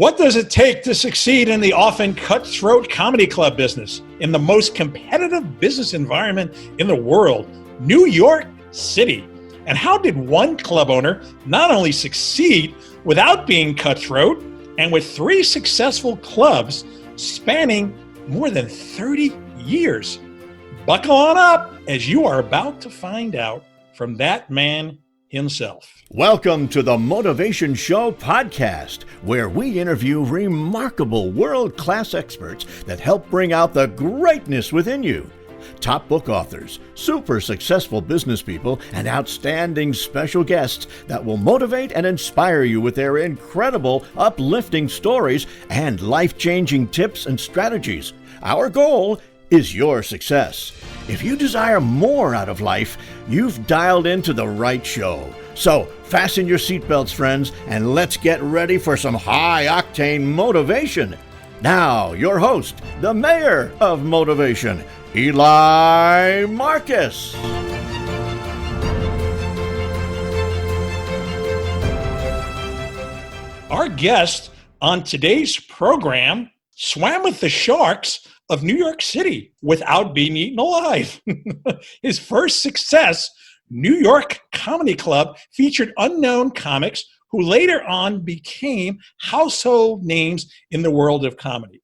What does it take to succeed in the often cutthroat comedy club business in the most competitive business environment in the world, New York City? And how did one club owner not only succeed without being cutthroat and with 3 successful clubs spanning more than 30 years? Buckle on up as you are about to find out from that man himself. Welcome to the Motivation Show podcast, where we interview remarkable world-class experts that help bring out the greatness within you. Top book authors, super successful business people, and outstanding special guests that will motivate and inspire you with their incredible, uplifting stories and life-changing tips and strategies. Our goal is your success. If you desire more out of life, you've dialed into the right show. So fasten your seatbelts, friends, and let's get ready for some high-octane motivation. Now, your host, the mayor of motivation, Eli Marcus. Our guest on today's program swam with the sharks of New York City without being eaten alive. His first success, New York Comedy Club, featured unknown comics who later on became household names in the world of comedy.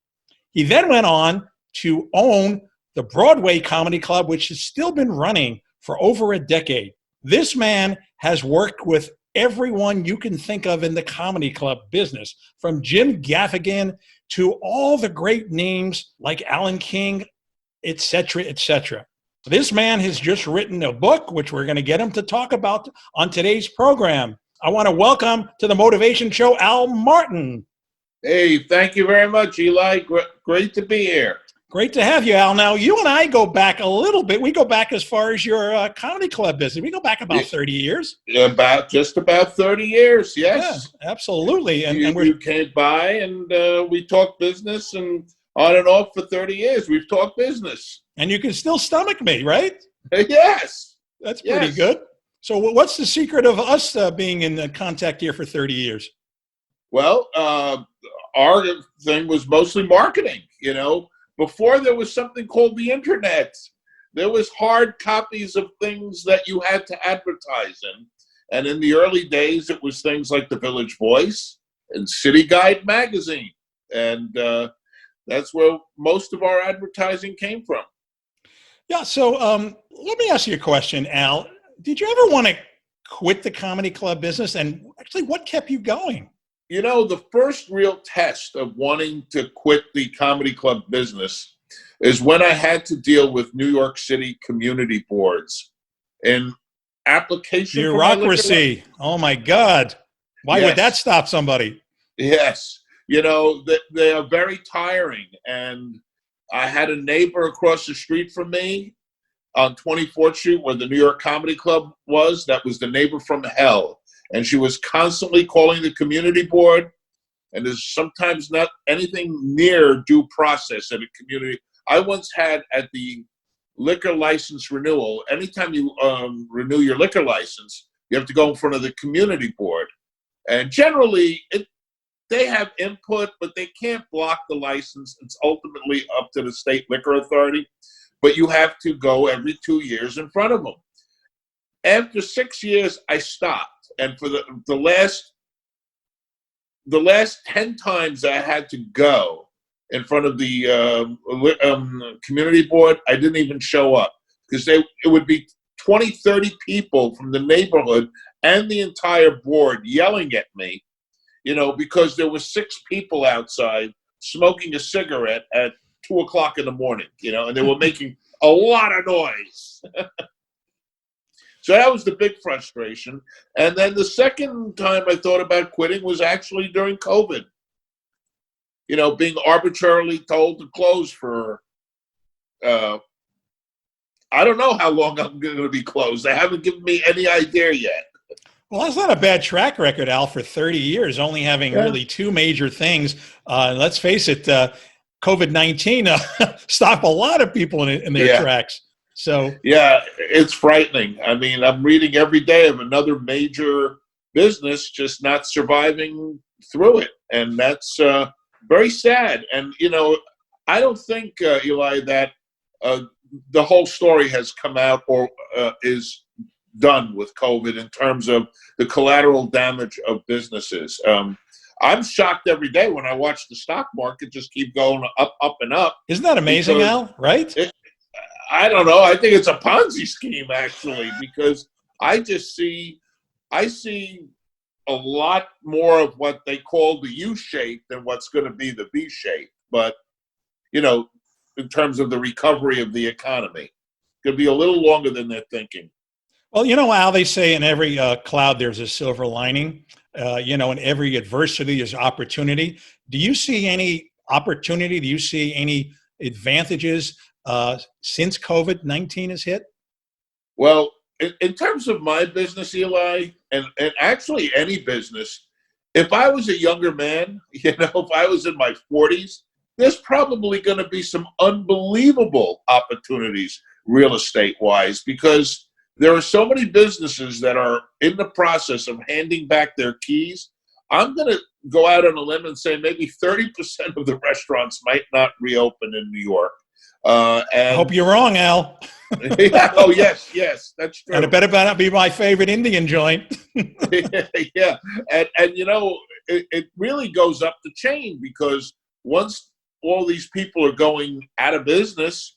He then went on to own the Broadway Comedy Club, which has still been running for over a decade. This man has worked with everyone you can think of in the comedy club business, from Jim Gaffigan to all the great names like Alan King, etc., etc. This man has just written a book, which we're going to get him to talk about on today's program. I want to welcome to the Motivation Show, Al Martin. Hey, thank you very much, Eli. Great to be here. Great to have you, Al. Now, you and I go back a little bit. We go back as far as your comedy club business. We go back about 30 years. Just about 30 years, yes. Yeah, absolutely. And you came by and we talked business, and on and off for 30 years, we've talked business. And you can still stomach me, right? Yes. That's pretty good. So what's the secret of us being in contact here for 30 years? Well, our thing was mostly marketing, you know. Before there was something called the internet, there was hard copies of things that you had to advertise in. And in the early days, it was things like the Village Voice and City Guide magazine. And that's where most of our advertising came from. Yeah, so let me ask you a question, Al. Did you ever want to quit the comedy club business? And actually, what kept you going? You know, the first real test of wanting to quit the comedy club business is when I had to deal with New York City community boards and application. Bureaucracy. Oh my God. Why would that stop somebody? Yes. You know, they are very tiring. And I had a neighbor across the street from me on 24th Street where the New York Comedy Club was. That was the neighbor from hell. And she was constantly calling the community board, and there's sometimes not anything near due process at a community. I once had at the liquor license renewal, anytime you renew your liquor license, you have to go in front of the community board. And generally, they have input, but they can't block the license. It's ultimately up to the state liquor authority, but you have to go every 2 years in front of them. After 6 years, I stopped. And for the last 10 times I had to go in front of the community board, I didn't even show up because it would be 20, 30 people from the neighborhood and the entire board yelling at me, you know, because there were 6 people outside smoking a cigarette at 2 o'clock in the morning, you know, and they were making a lot of noise. So that was the big frustration. And then the second time I thought about quitting was actually during COVID. You know, being arbitrarily told to close for, I don't know how long I'm going to be closed. They haven't given me any idea yet. Well, that's not a bad track record, Al, for 30 years, only having really 2 major things. Let's face it, COVID-19 stopped a lot of people in their tracks. So yeah, it's frightening. I mean, I'm reading every day of another major business just not surviving through it. and that's very sad. And I don't think, Eli, that the whole story has come out or is done with COVID in terms of the collateral damage of businesses. I'm shocked every day when I watch the stock market just keep going up, up, and up. Isn't that amazing, Al? Right? I don't know. I think it's a Ponzi scheme, actually, because I see a lot more of what they call the U shape than what's going to be the V shape. But, in terms of the recovery of the economy, it could be a little longer than they're thinking. Well, Al, they say in every cloud there's a silver lining. In every adversity there's opportunity. Do you see any opportunity? Do you see any advantages since COVID-19 has hit? Well, in terms of my business, Eli, and actually any business, if I was a younger man, if I was in my 40s, there's probably going to be some unbelievable opportunities real estate-wise, because there are so many businesses that are in the process of handing back their keys. I'm going to go out on a limb and say maybe 30% of the restaurants might not reopen in New York. And I hope you're wrong, Al. Yeah, oh, yes, that's true. And it better not be my favorite Indian joint. Yeah, and it really goes up the chain, because once all these people are going out of business,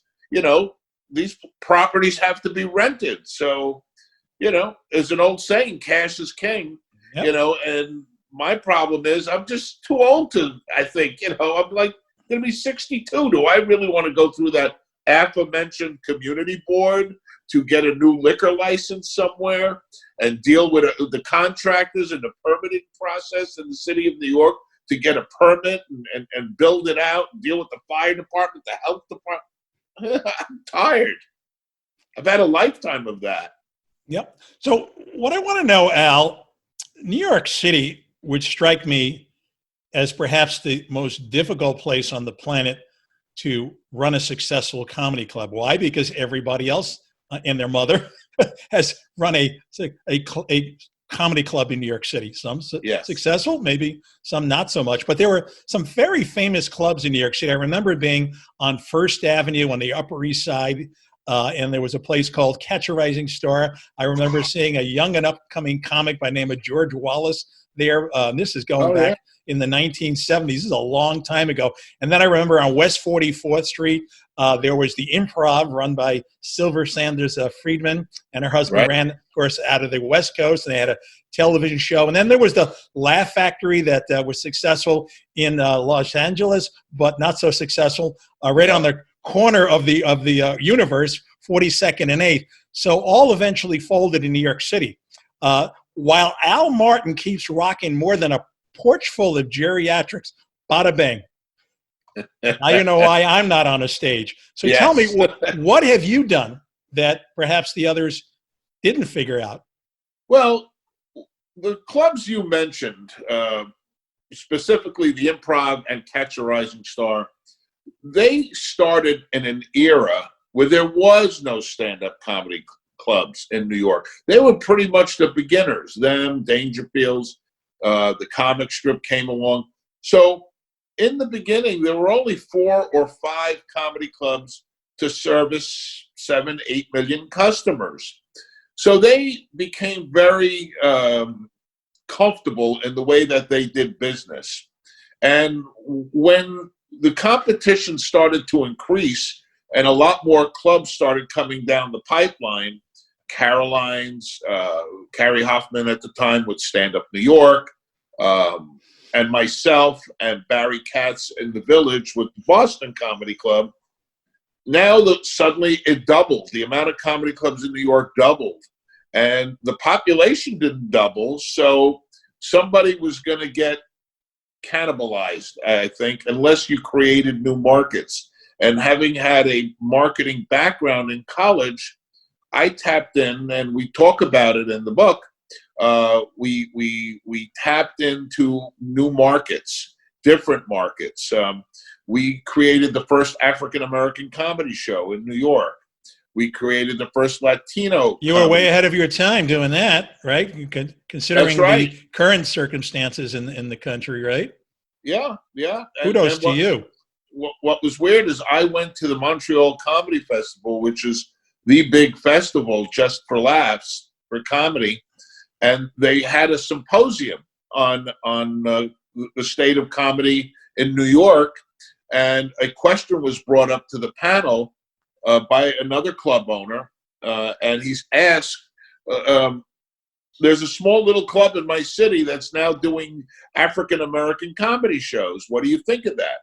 these properties have to be rented. So, there's an old saying, cash is king, Yep. And my problem is I'm just too old to, I think, I'm like going to be 62. Do I really want to go through that aforementioned community board to get a new liquor license somewhere and deal with the contractors and the permitting process in the city of New York to get a permit and build it out and deal with the fire department, the health department? I'm tired. I've had a lifetime of that. Yep. So what I want to know, Al, New York City would strike me as perhaps the most difficult place on the planet to run a successful comedy club. Why? Because everybody else and their mother has run a comedy club in New York City. Some successful, maybe some not so much. But there were some very famous clubs in New York City. I remember being on First Avenue on the Upper East Side, and there was a place called Catch a Rising Star. I remember seeing a young and upcoming comic by the name of George Wallace there. This is going back in the 1970s. This is a long time ago. And then I remember on West 44th Street, there was the Improv run by Silver Sanders Friedman, and her husband ran, of course, out of the West Coast, and they had a television show. And then there was the Laugh Factory that was successful in Los Angeles, but not so successful right on the corner of the universe, 42nd and 8th. So all eventually folded in New York City. While Al Martin keeps rocking more than a porch full of geriatrics, bada bang. Now you know why I'm not on a stage. So tell me, what have you done that perhaps the others didn't figure out? Well, the clubs you mentioned, specifically the Improv and Catch a Rising Star, they started in an era where there was no stand-up comedy clubs in New York. They were pretty much the beginners. Them, Dangerfields, the comic strip came along. So in the beginning, there were only 4 or 5 comedy clubs to service 7-8 million customers. So they became very comfortable in the way that they did business. And when the competition started to increase and a lot more clubs started coming down the pipeline, Caroline's, Carrie Hoffman at the time with Stand Up New York, and myself and Barry Katz in the Village with the Boston Comedy Club. Now that suddenly it doubled. The amount of comedy clubs in New York doubled. And the population didn't double, so somebody was going to get cannibalized, I think, unless you created new markets. And having had a marketing background in college, I tapped in, and we talk about it in the book. We tapped into new markets, different markets. We created the first African American comedy show in New York. We created the first Latino. You were way ahead of your time doing that, right? Considering the current circumstances in the country, right? Yeah, yeah. Kudos And to you. what was weird is I went to the Montreal Comedy Festival, which is the big festival just for laughs for comedy, and they had a symposium on the state of comedy in New York, and a question was brought up to the panel by another club owner, and he's asked. There's a small little club in my city that's now doing African American comedy shows. What do you think of that?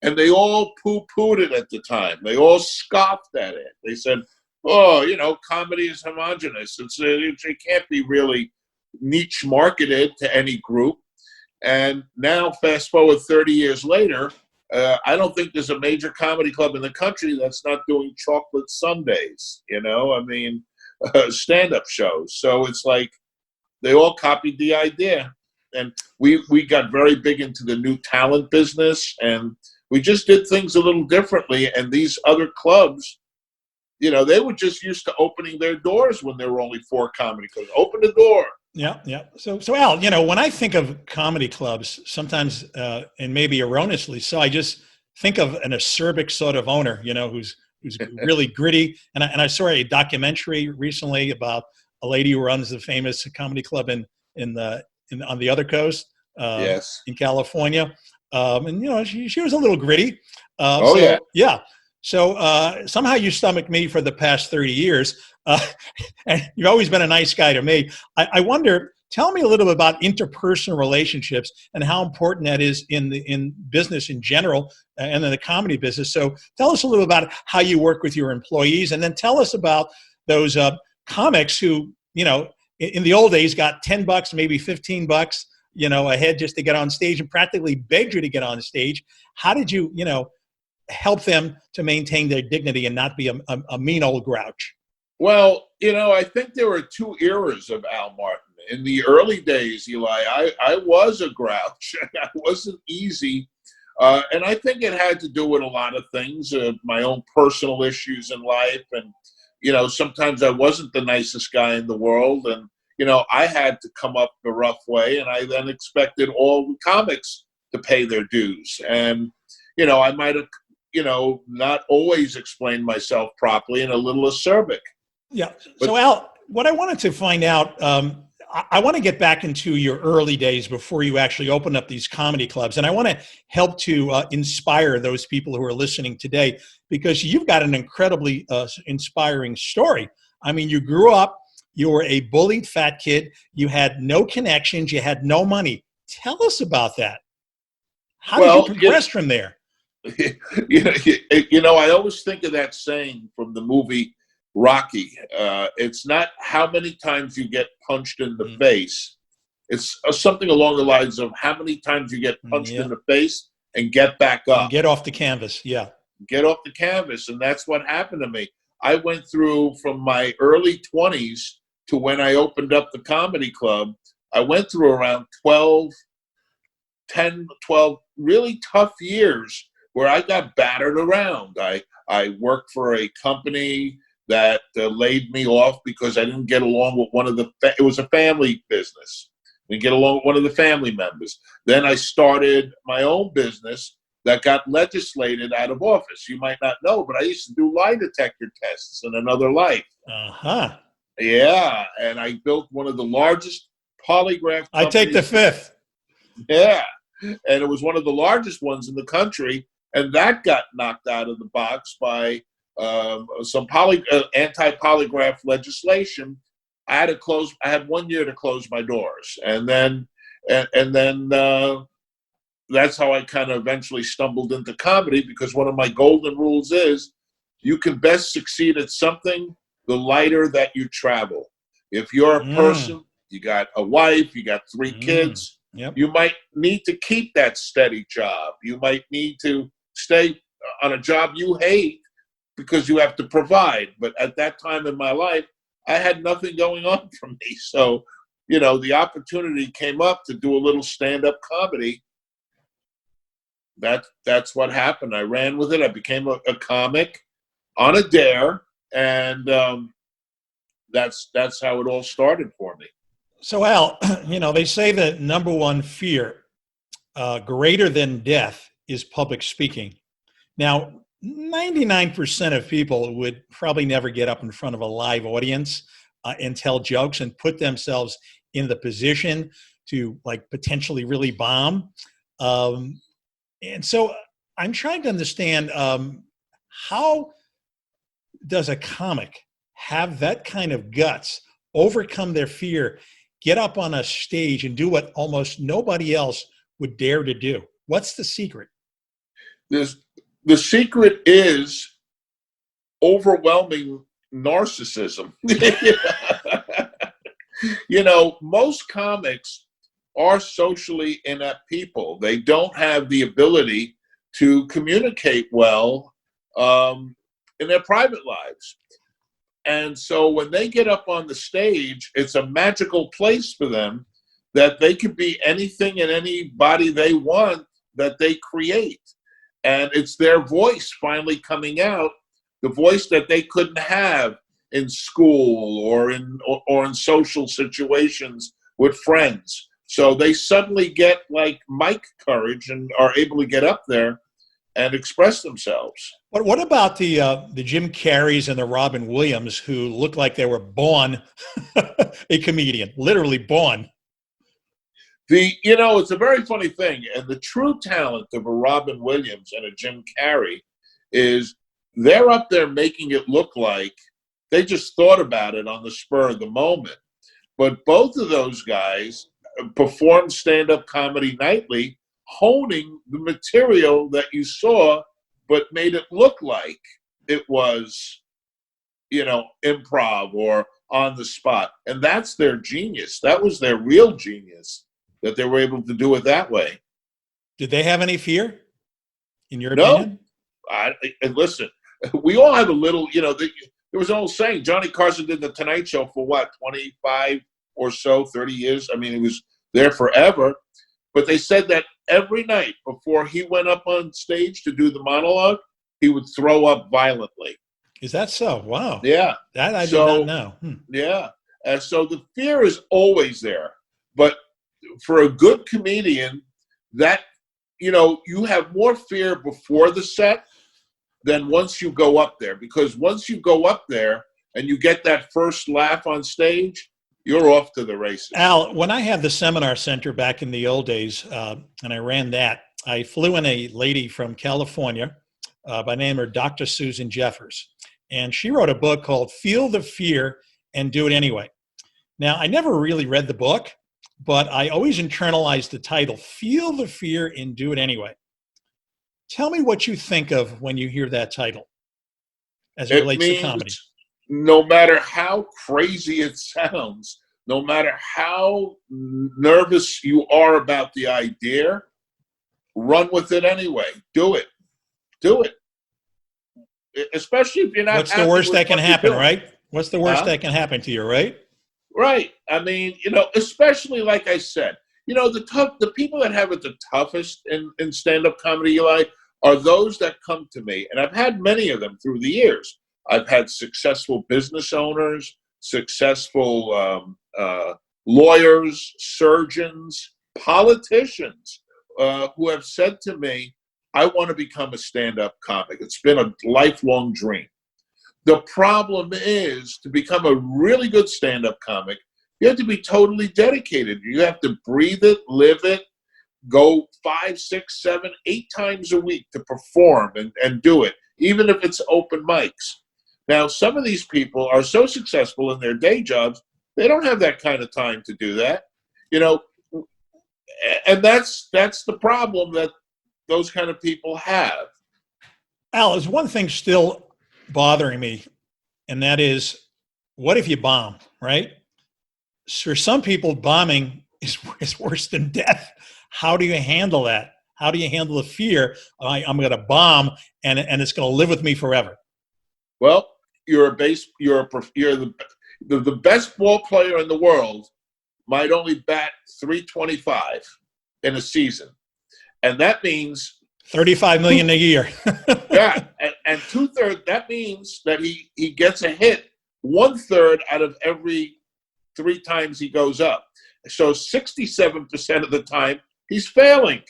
And they all poo-pooed it at the time. They all scoffed at it. They said, "Oh, comedy is homogenous. It can't be really niche marketed to any group." And now, fast forward 30 years later, I don't think there's a major comedy club in the country that's not doing chocolate sundaes. Stand-up shows. So it's like they all copied the idea, and we got very big into the new talent business, and we just did things a little differently. And these other clubs, they were just used to opening their doors when there were only 4 comedy clubs. Open the door. Yeah, yeah. So Al, when I think of comedy clubs, sometimes, and maybe erroneously so, I just think of an acerbic sort of owner, who's really gritty. And I saw a documentary recently about a lady who runs the famous comedy club on the other coast, Yes. in California. And she was a little gritty. Yeah. Yeah. So somehow you stomached me for the past 30 years. And you've always been a nice guy to me. I wonder, tell me a little bit about interpersonal relationships and how important that is in business in general and in the comedy business. So tell us a little about how you work with your employees, and then tell us about those comics who, in the old days got $10, maybe $15, a head just to get on stage and practically begged you to get on stage. How did you, help them to maintain their dignity and not be a mean old grouch? Well, I think there were 2 eras of Al Martin. In the early days, Eli, I was a grouch. I wasn't easy. And I think it had to do with a lot of things, my own personal issues in life. And, sometimes I wasn't the nicest guy in the world. And, I had to come up the rough way. And I then expected all the comics to pay their dues. And, I might have, not always explained myself properly and a little acerbic. Yeah. So Al, what I wanted to find out, I want to get back into your early days before you actually opened up these comedy clubs. And I want to help to inspire those people who are listening today, because you've got an incredibly inspiring story. I mean, you grew up, you were a bullied fat kid, you had no connections, you had no money. Tell us about that. How did you progress from there? I always think of that saying from the movie Rocky. It's not how many times you get punched in the face. It's something along the lines of how many times you get punched in the face and get back up. And get off the canvas, yeah. Get off the canvas, and that's what happened to me. I went through from my early 20s to when I opened up the comedy club. I went through around 12 really tough years where I got battered around. I worked for a company that laid me off because I didn't get along with it was a family business. I didn't get along with one of the family members. Then I started my own business that got legislated out of office. You might not know, but I used to do lie detector tests in another life. Uh-huh. Yeah, and I built one of the largest polygraph companies. I take the 5th. Yeah, and it was one of the largest ones in the country, and that got knocked out of the box by some anti-polygraph legislation. I had 1 year to close my doors, and then that's how I kind of eventually stumbled into comedy, because one of my golden rules is you can best succeed at something the lighter that you travel. If you're a person, you got a wife, you got 3 kids, you might need to keep that steady job. You might need to stay on a job you hate because you have to provide. But at that time in my life, I had nothing going on for me. So, the opportunity came up to do a little stand-up comedy. That's what happened. I ran with it. I became a comic on a dare, and that's how it all started for me. So Al, they say the number one fear greater than death is public speaking. Now, 99% of people would probably never get up in front of a live audience and tell jokes and put themselves in the position to like potentially really bomb. And so I'm trying to understand how does a comic have that kind of guts, overcome their fear, get up on a stage and do what almost nobody else would dare to do? What's the secret? The secret is overwhelming narcissism. Most comics are socially inept people. They don't have the ability to communicate well in their private lives. And so when they get up on the stage, it's a magical place for them that they can be anything and anybody they want that they create. And it's their voice finally coming out, the voice that they couldn't have in school or in social situations with friends. So they suddenly get like mic courage and are able to get up there and express themselves. But what about the Jim Carreys and the Robin Williams who look like they were born a comedian, literally born? It's a very funny thing. And the true talent of a Robin Williams and a Jim Carrey is they're up there making it look like they just thought about it on the spur of the moment. But both of those guys performed stand-up comedy nightly, honing the material that you saw, but made it look like it was, improv or on the spot. And that's their genius. That was their real genius, that they were able to do it that way. Did they have any fear, in your opinion? And listen, we all have a little, there was an old saying, Johnny Carson did the Tonight Show for 25 or so, 30 years. I mean, he was there forever. But they said that every night before he went up on stage to do the monologue, he would throw up violently. Is that so? Wow. Yeah. That I did not know. Yeah. And so the fear is always there. But for a good comedian, that, you have more fear before the set than once you go up there. Because once you go up there and you get that first laugh on stage, you're off to the races. Al, when I had the seminar center back in the old days, and I ran that, I flew in a lady from California by name of Dr. Susan Jeffers. And she wrote a book called Feel the Fear and Do It Anyway. Now, I never really read the book, but I always internalized the title, Feel the Fear and Do It Anyway. Tell me what you think of when you hear that title as it relates to comedy. No matter how crazy it sounds, no matter how nervous you are about the idea, run with it anyway. Do it. Do it. Especially if you're not. What's the worst that can happen, right? What's the worst that can happen to you, right? Right. I mean, especially like I said, the people that have it the toughest in stand-up comedy are those that come to me, and I've had many of them through the years. I've had successful business owners, successful lawyers, surgeons, politicians who have said to me, I want to become a stand-up comic. It's been a lifelong dream. The problem is, to become a really good stand-up comic, you have to be totally dedicated. You have to breathe it, live it, go 5, 6, 7, 8 times a week to perform and do it, even if it's open mics. Now, some of these people are so successful in their day jobs, they don't have that kind of time to do that, and that's the problem that those kind of people have. Al, there's one thing still bothering me, and that is, what if you bomb, right? For some people, bombing is worse than death. How do you handle that? How do you handle the fear? I'm going to bomb, and it's going to live with me forever. Well, you're the best ball player in the world might only bat .325 in a season, and that means $35 million a year. Yeah, and 2/3. That means that he gets a hit 1/3 out of every 3 times he goes up. So 67% of the time he's failing.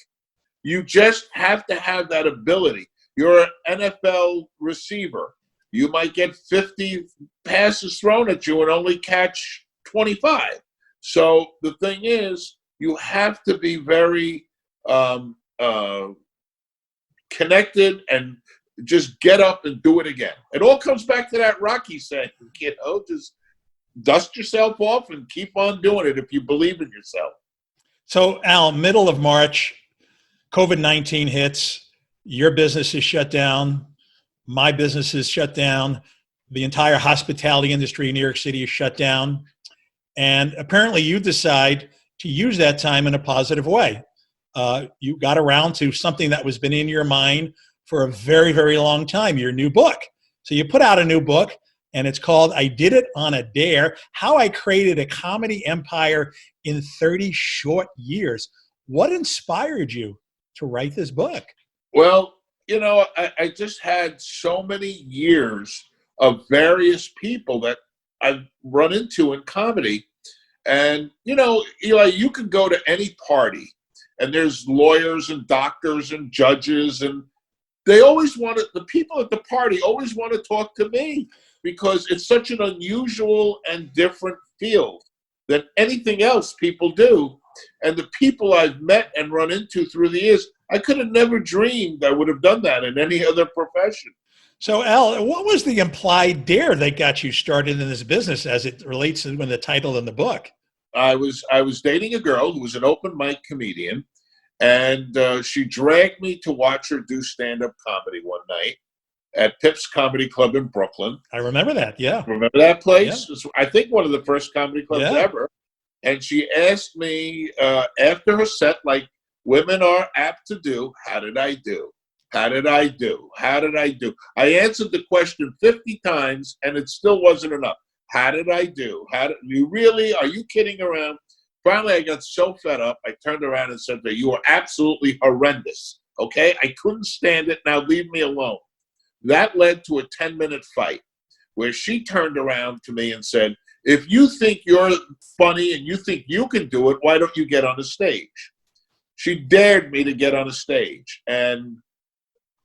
You just have to have that ability. You're an NFL receiver. You might get 50 passes thrown at you and only catch 25. So the thing is, you have to be very connected and just get up and do it again. It all comes back to that Rocky saying, just dust yourself off and keep on doing it if you believe in yourself. So, Al, middle of March, COVID-19 hits. Your business is shut down. My business is shut down. The entire hospitality industry in New York City is shut down. And apparently you decide to use that time in a positive way. You got around to something that was been in your mind for a very, very long time, your new book. So you put out a new book, and it's called I Did It on a Dare, How I Created a Comedy Empire in 30 Short Years. What inspired you to write this book? Well, I just had so many years of various people that I've run into in comedy. And, Eli, you can go to any party and there's lawyers and doctors and judges, and the people at the party always want to talk to me because it's such an unusual and different field than anything else people do. And the people I've met and run into through the years, I could have never dreamed I would have done that in any other profession. So, Al, what was the implied dare that got you started in this business as it relates to the title in the book? I was dating a girl who was an open mic comedian, and she dragged me to watch her do stand-up comedy one night at Pip's Comedy Club in Brooklyn. I remember that, yeah. Remember that place? Yeah. It's, I think, one of the first comedy clubs ever. And she asked me after her set, like women are apt to do, how did I do? How did I do? How did I do? I answered the question 50 times, and it still wasn't enough. How did I do? Are you kidding around? Finally, I got so fed up, I turned around and said to her, you are absolutely horrendous, okay? I couldn't stand it. Now leave me alone. That led to a 10-minute fight where she turned around to me and said, if you think you're funny and you think you can do it, why don't you get on a stage? She dared me to get on a stage, and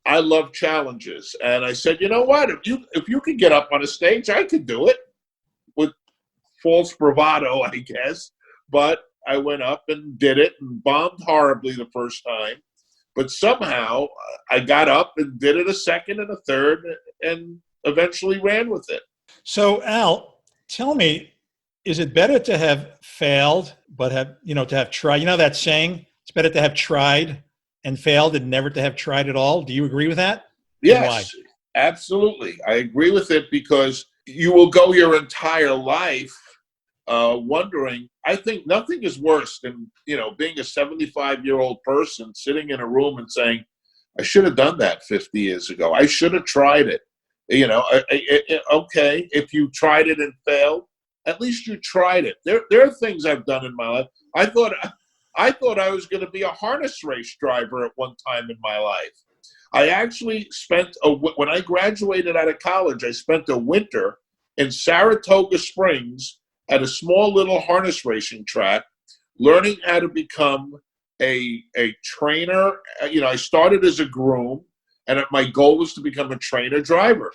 I love challenges. And I said, you know what? If you can get up on a stage, I could do it, with false bravado, I guess. But I went up and did it and bombed horribly the first time. But somehow I got up and did it a second and a third and eventually ran with it. So, Al, tell me, is it better to have failed but to have tried? You know that saying, it's better to have tried and failed than never to have tried at all. Do you agree with that? Yes, absolutely. I agree with it because you will go your entire life wondering. I think nothing is worse than, being a 75-year-old person sitting in a room and saying, I should have done that 50 years ago. I should have tried it. Okay, if you tried it and failed, at least you tried it. There are things I've done in my life. I thought I was going to be a harness race driver at one time in my life. I actually when I graduated out of college, I spent a winter in Saratoga Springs at a small little harness racing track, learning how to become a trainer. I started as a groom, and my goal was to become a trainer driver.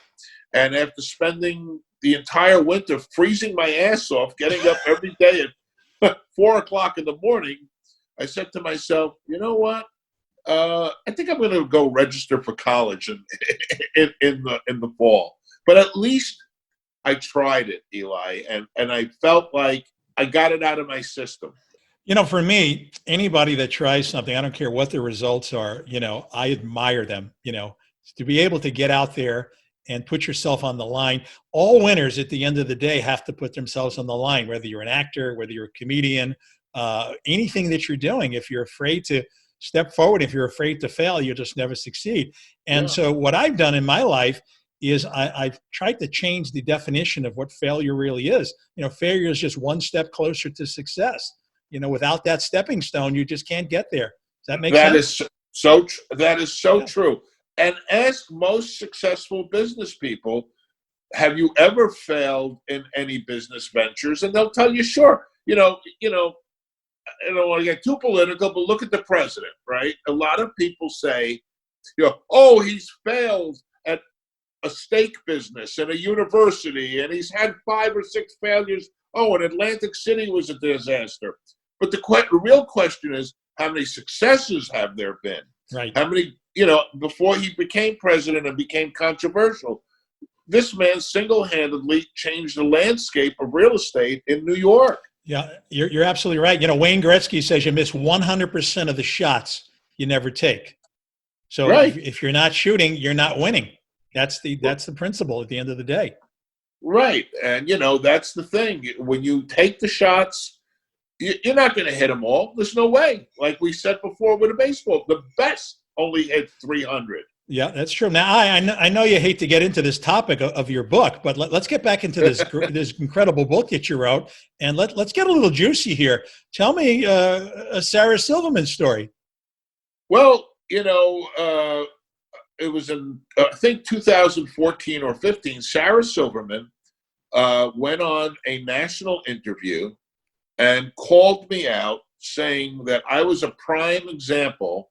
And after spending the entire winter freezing my ass off, getting up every day at 4 o'clock in the morning, I said to myself, you know what? I think I'm going to go register for college in the fall. But at least I tried it, Eli, and I felt like I got it out of my system. For me, anybody that tries something, I don't care what the results are, I admire them, to be able to get out there and put yourself on the line. All winners at the end of the day have to put themselves on the line, whether you're an actor, whether you're a comedian, anything that you're doing. If you're afraid to step forward, if you're afraid to fail, you'll just never succeed. And so what I've done in my life is I've tried to change the definition of what failure really is. Failure is just one step closer to success. Without that stepping stone, you just can't get there. Does that make sense? That is so true. And ask most successful business people, have you ever failed in any business ventures? And they'll tell you, sure. I don't want to get too political, but look at the president, right? A lot of people say, oh, he's failed at a steak business and a university, and he's had 5 or 6 failures. Oh, and Atlantic City was a disaster. But the real question is, how many successes have there been? Right. How many, before he became president and became controversial, this man single-handedly changed the landscape of real estate in New York. Yeah, you're absolutely right. Wayne Gretzky says you miss 100% of the shots you never take. So right. if you're not shooting, you're not winning. That's the principle at the end of the day. Right. And, that's the thing. When you take the shots, you're not going to hit them all. There's no way. Like we said before with a baseball, the best only hit 300. Yeah, that's true. Now, I know you hate to get into this topic of your book, but let's get back into this this incredible book that you wrote, and let's get a little juicy here. Tell me a Sarah Silverman story. Well, it was in, I think, 2014 or 15, Sarah Silverman went on a national interview and called me out saying that I was a prime example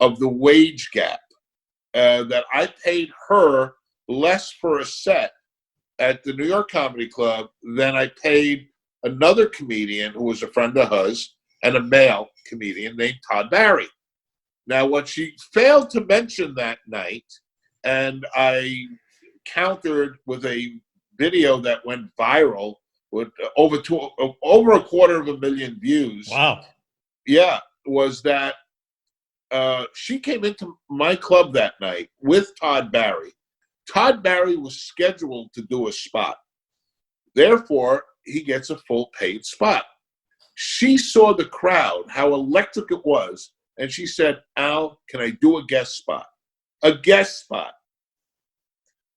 of the wage gap. That I paid her less for a set at the New York Comedy Club than I paid another comedian who was a friend of hers and a male comedian named Todd Barry. Now, what she failed to mention that night, and I countered with a video that went viral with over 250,000 views. Wow. Yeah, was that she came into my club that night with Todd Barry. Todd Barry was scheduled to do a spot. Therefore, he gets a full paid spot. She saw the crowd, how electric it was, and she said, Al, can I do a guest spot? A guest spot.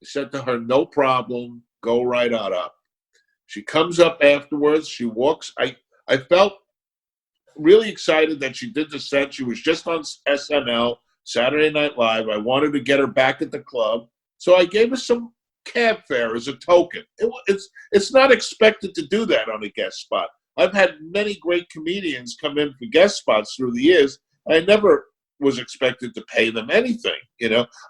I said to her, no problem, go right on up. She comes up afterwards, she walks. I felt really excited that she did the set. She was just on SNL, Saturday Night Live. I wanted to get her back at the club. So I gave her some cab fare as a token. It's not expected to do that on a guest spot. I've had many great comedians come in for guest spots through the years. I never was expected to pay them anything.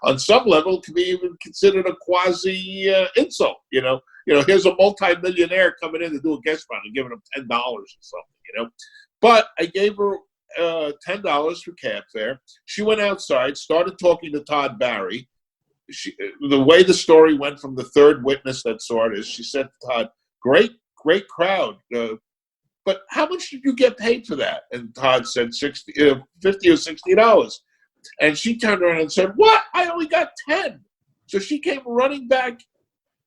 On some level, it can be even considered a quasi insult. Here's a multi-millionaire coming in to do a guest spot and giving them $10 or something. But I gave her $10 for cab fare. She went outside, started talking to Todd Barry. The way the story went from the third witness that saw it is she said to Todd, great crowd. But how much did you get paid for that? And Todd said $50 or $60. And she turned around and said, what? I only got 10. So she came running back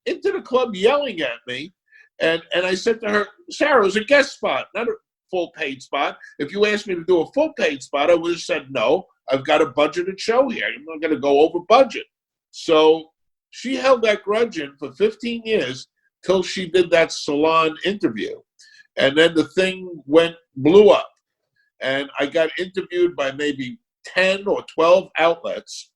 into the club yelling at me. And I said to her, Sarah, it was a guest spot, not a full paid spot. If you asked me to do a full paid spot, I would have said no. I've got a budgeted show here. I'm not going to go over budget. So she held that grudge in for 15 years till she did that salon interview. And then the thing blew up. And I got interviewed by maybe 10 or 12 outlets.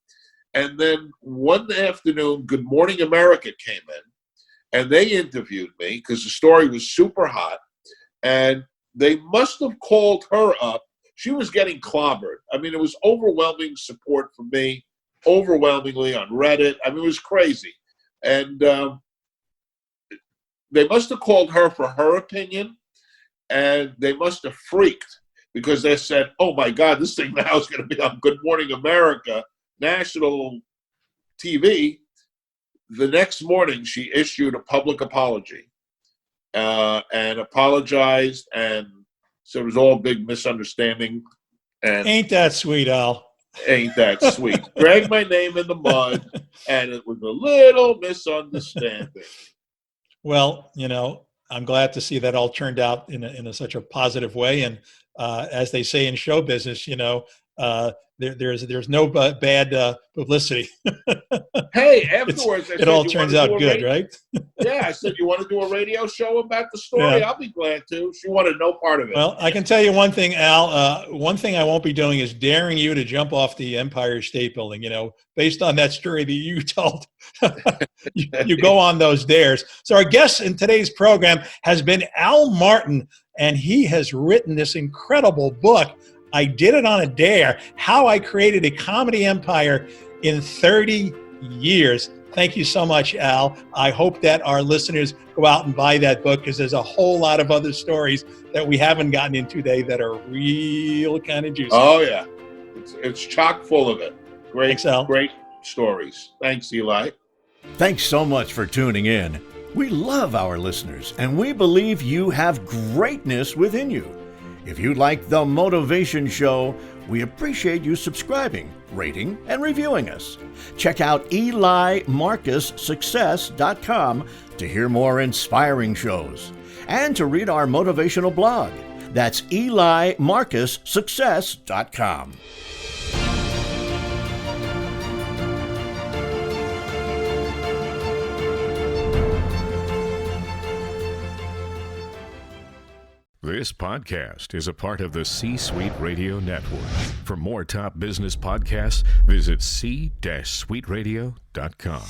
And then one afternoon, Good Morning America came in and they interviewed me because the story was super hot. And they must have called her up. She was getting clobbered. I mean, it was overwhelming support from me, overwhelmingly on Reddit. I mean, it was crazy. And they must have called her for her opinion, and they must have freaked because they said, oh, my God, this thing now is going to be on Good Morning America, national TV. The next morning, she issued a public apology. And apologized and said it was all a big misunderstanding. And ain't that sweet, Al? Ain't that sweet. Dragged my name in the mud, and it was a little misunderstanding. Well, I'm glad to see that all turned out in such a positive way. And as they say in show business, there's no bad publicity. Hey, afterwards, it all turns out good, right? Yeah, I said, you want to do a radio show about the story? Yeah. I'll be glad to. She wanted no part of it. Well, I can tell you one thing, Al. One thing I won't be doing is daring you to jump off the Empire State Building. Based on that story that you told, you go on those dares. So our guest in today's program has been Al Martin, and he has written this incredible book, I Did It on a Dare, How I Created a Comedy Empire in 30 Years. Thank you so much, Al. I hope that our listeners go out and buy that book, because there's a whole lot of other stories that we haven't gotten into today that are real kind of juicy. Oh, yeah. It's chock full of it. Great, Thanks, Al. Great stories. Thanks, Eli. Thanks so much for tuning in. We love our listeners, and we believe you have greatness within you. If you like The Motivation Show, we appreciate you subscribing, rating, and reviewing us. Check out EliMarcusSuccess.com to hear more inspiring shows and to read our motivational blog. That's EliMarcusSuccess.com. This podcast is a part of the C-Suite Radio Network. For more top business podcasts, visit c-suiteradio.com.